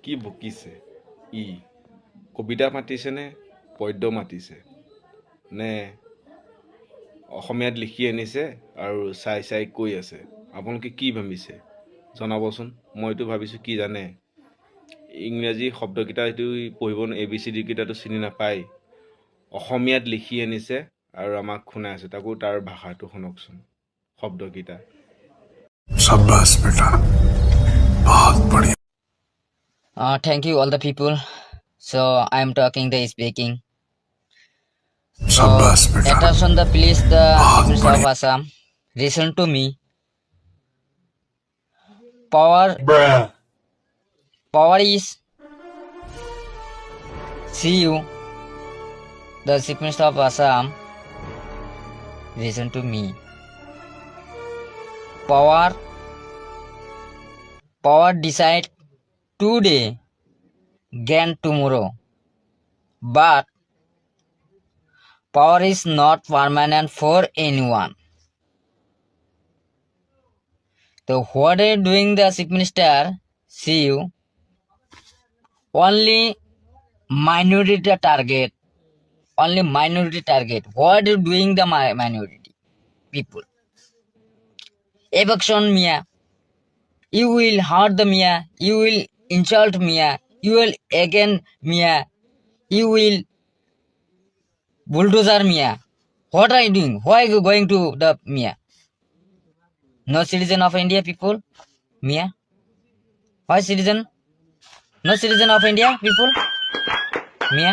কি বকিছে ই? কবিতা মাতিছে নে পদ্য মাতিছে নে অসমীয়াত লিখি আনিছে আৰু চাই চাই কৈ আছে? আপোনালোকে কি ভাবিছে জনাবচোন। মইতো ভাবিছোঁ কি জানে, ইংৰাজী শব্দকেইটা এইটো পঢ়িব ABCD কেইটাটো চিনি নাপায়, অসমীয়াত লিখি আনিছে আৰু আমাক শুনাই আছে, তাকো তাৰ ভাষাটো শুনকচোন শব্দকেইটা। शाबाश बेटा, बहुत बढ़िया। Thank you all the people. So I am talking the speaking. So शाबाश बेटा, attention the please the बहुत Chief Minister of बढ़िया। Assam. Listen to me. Power is see you. The Chief Minister of Assam. Listen to me. Power decide today, gain tomorrow. But power is not permanent for anyone. So what are you doing the Chief Minister? See you. Only minority target. Only minority target. What are you doing the minority people? Eviction Mia. You will hurt the Mia. You will insult Mia. You will again Mia. You will bulldozer Mia. What are you doing? Why are you going to the Mia? No citizen of India people? Mia? Why citizen? No citizen of India people? Mia?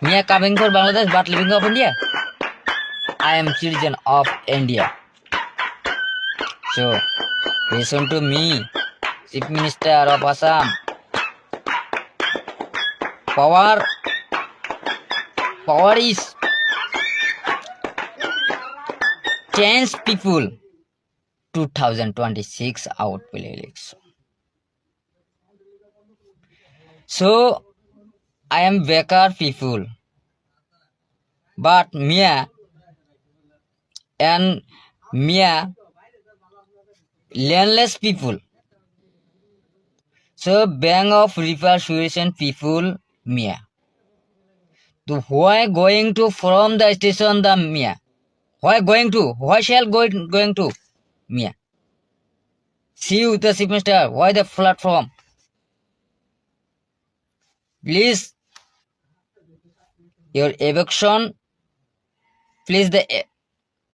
Mia coming for Bangladesh but living of India? I am citizen of India. So listen to me, Chief Minister of Assam. Power is change people 2026 outfield election. So I am becker people, but Mia and Mia landless people. So bank of repatriation people Mia. So why going to from the station the Mia? Why going to? Why shall going to Mia? See you the Chief Minister. Why the platform? Please your eviction. Please the